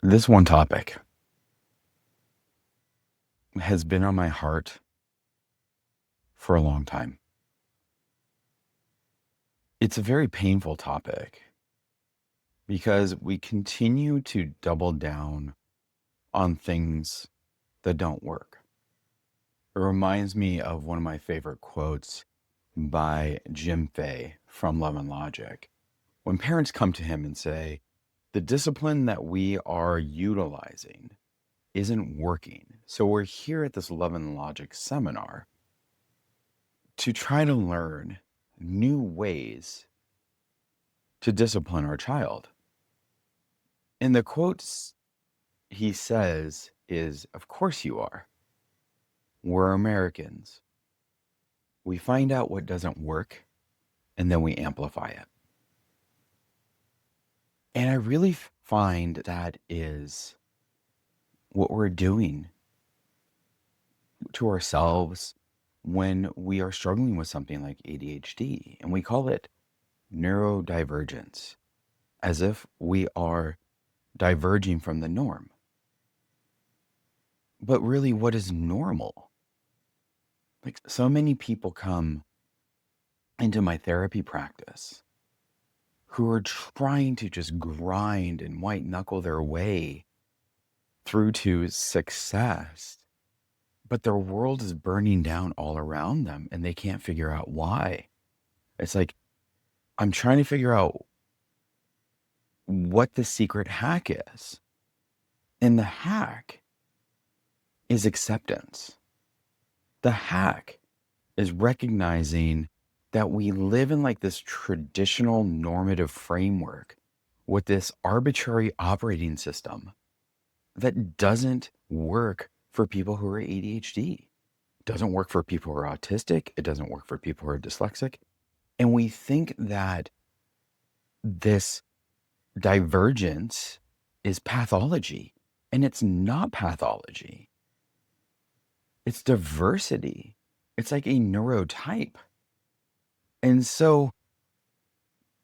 This one topic has been on my heart for a long time. It's a very painful topic because we continue to double down on things that don't work. It reminds me of one of my favorite quotes by Jim Fay from Love and Logic. When parents come to him and say, the discipline that we are utilizing isn't working. So we're here at this Love and Logic seminar to try to learn new ways to discipline our child. And the quotes he says is, of course you are. We're Americans. We find out what doesn't work and then we amplify it. And I really find that is what we're doing to ourselves when we are struggling with something like ADHD. And we call it neurodivergence, as if we are diverging from the norm. But really, what is normal? Like, so many people come into my therapy practice who are trying to just grind and white knuckle their way through to success, but their world is burning down all around them and they can't figure out why. It's like, I'm trying to figure out what the secret hack is. And the hack is acceptance. The hack is recognizing that we live in like this traditional normative framework with this arbitrary operating system that doesn't work for people who are ADHD. It doesn't work for people who are autistic. It doesn't work for people who are dyslexic. And we think that this divergence is pathology, and it's not pathology. It's diversity. It's like a neurotype. And so,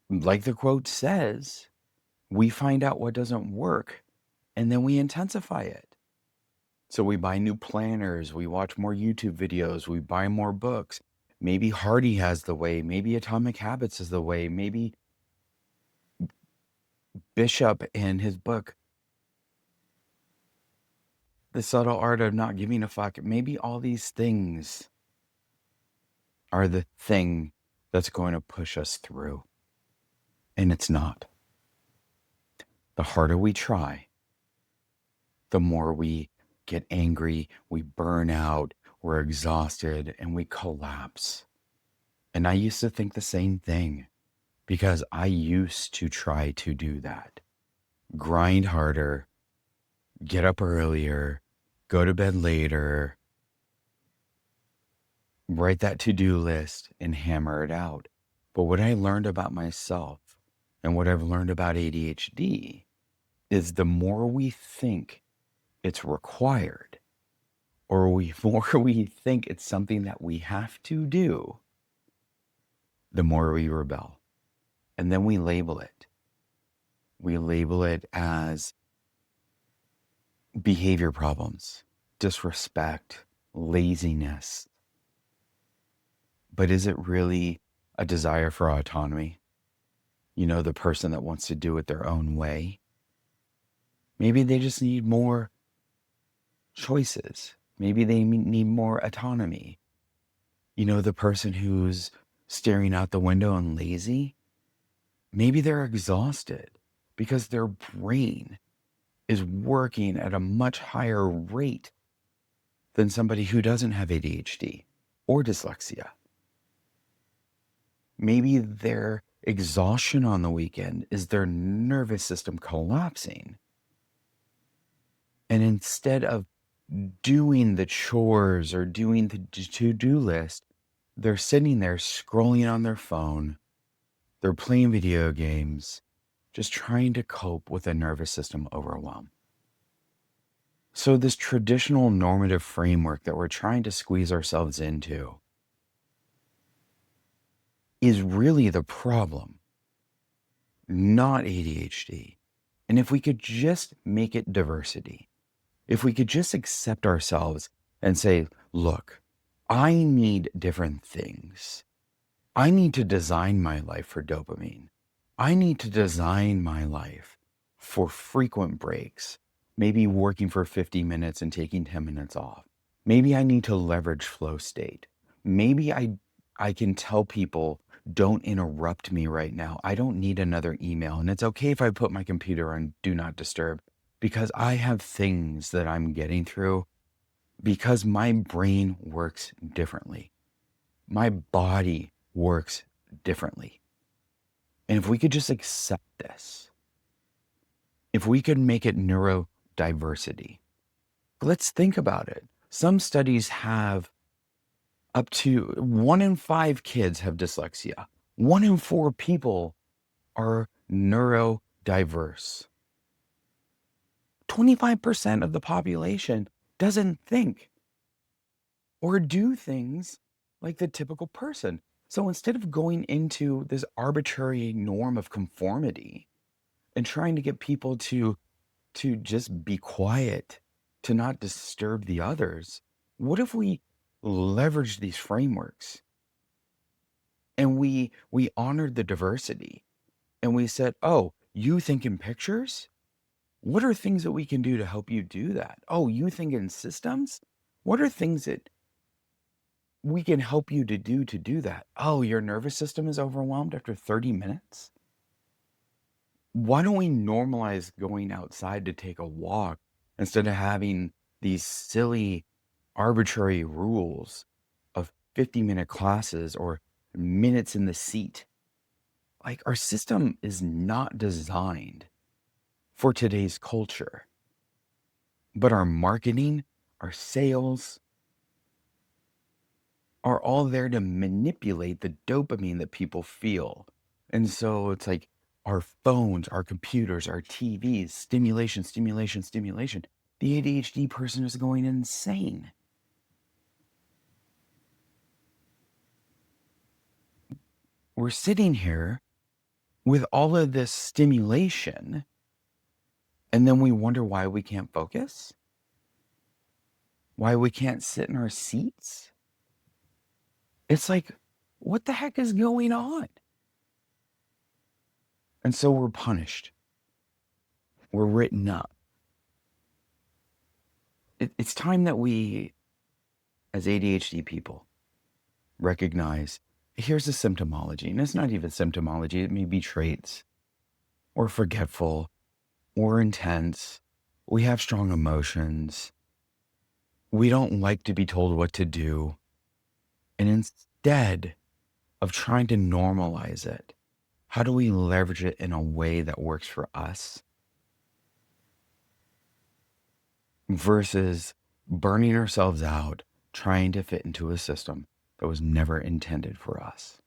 like the quote says, we find out what doesn't work and then we intensify it. So we buy new planners, we watch more YouTube videos, we buy more books. Maybe Hardy has the way, maybe Atomic Habits is the way, maybe Bishop in his book, The Subtle Art of Not Giving a Fuck, maybe all these things are the thing that's going to push us through. And it's not. The harder we try, the more we get angry, we burn out, we're exhausted, and we collapse. And I used to think the same thing because I used to try to do that. Grind harder, get up earlier, go to bed later, write that to-do list and hammer it out. But what I learned about myself and what I've learned about ADHD is the more we think it's required, or more we think it's something that we have to do, the more we rebel. And then we label it. We label it as behavior problems, disrespect, laziness. But is it really a desire for autonomy? You know, the person that wants to do it their own way? Maybe they just need more choices. Maybe they need more autonomy. You know, the person who's staring out the window and lazy, maybe they're exhausted because their brain is working at a much higher rate than somebody who doesn't have ADHD or dyslexia. Maybe their exhaustion on the weekend is their nervous system collapsing. And instead of doing the chores or doing the to-do list, they're sitting there scrolling on their phone. They're playing video games, just trying to cope with a nervous system overwhelm. So this traditional normative framework that we're trying to squeeze ourselves into is really the problem, not ADHD. And if we could just make it diversity, if we could just accept ourselves and say, look, I need different things. I need to design my life for dopamine. I need to design my life for frequent breaks, maybe working for 50 minutes and taking 10 minutes off. Maybe I need to leverage flow state. Maybe I can tell people, don't interrupt me right now. I don't need another email. And it's okay if I put my computer on do not disturb because I have things that I'm getting through because my brain works differently. My body works differently. And if we could just accept this, if we could make it neurodiversity, let's think about it. Some studies have up to 1 in 5 kids have dyslexia. 1 in 4 people are neurodiverse. 25% of the population doesn't think or do things like the typical person. So instead of going into this arbitrary norm of conformity and trying to get people to just be quiet, to not disturb the others, what if we leverage these frameworks and we honored the diversity and we said, "Oh, you think in pictures? What are things that we can do to help you do that? Oh, you think in systems? What are things that we can help you to do that? Oh, your nervous system is overwhelmed after 30 minutes? Why don't we normalize going outside to take a walk instead of having these silly, arbitrary rules of 50-minute classes or minutes in the seat? Like, our system is not designed for today's culture, but our marketing, our sales are all there to manipulate the dopamine that people feel. And so it's like our phones, our computers, our TVs, stimulation, stimulation, stimulation. The ADHD person is going insane. We're sitting here with all of this stimulation, and then we wonder why we can't focus, why we can't sit in our seats. It's like, what the heck is going on? And so we're punished. We're written up. It's time that we, as ADHD people, recognize here's the symptomology. And it's not even symptomology, it may be traits, or forgetful, or intense. We have strong emotions. We don't like to be told what to do. And instead of trying to normalize it, how do we leverage it in a way that works for us versus burning ourselves out trying to fit into a system that was never intended for us?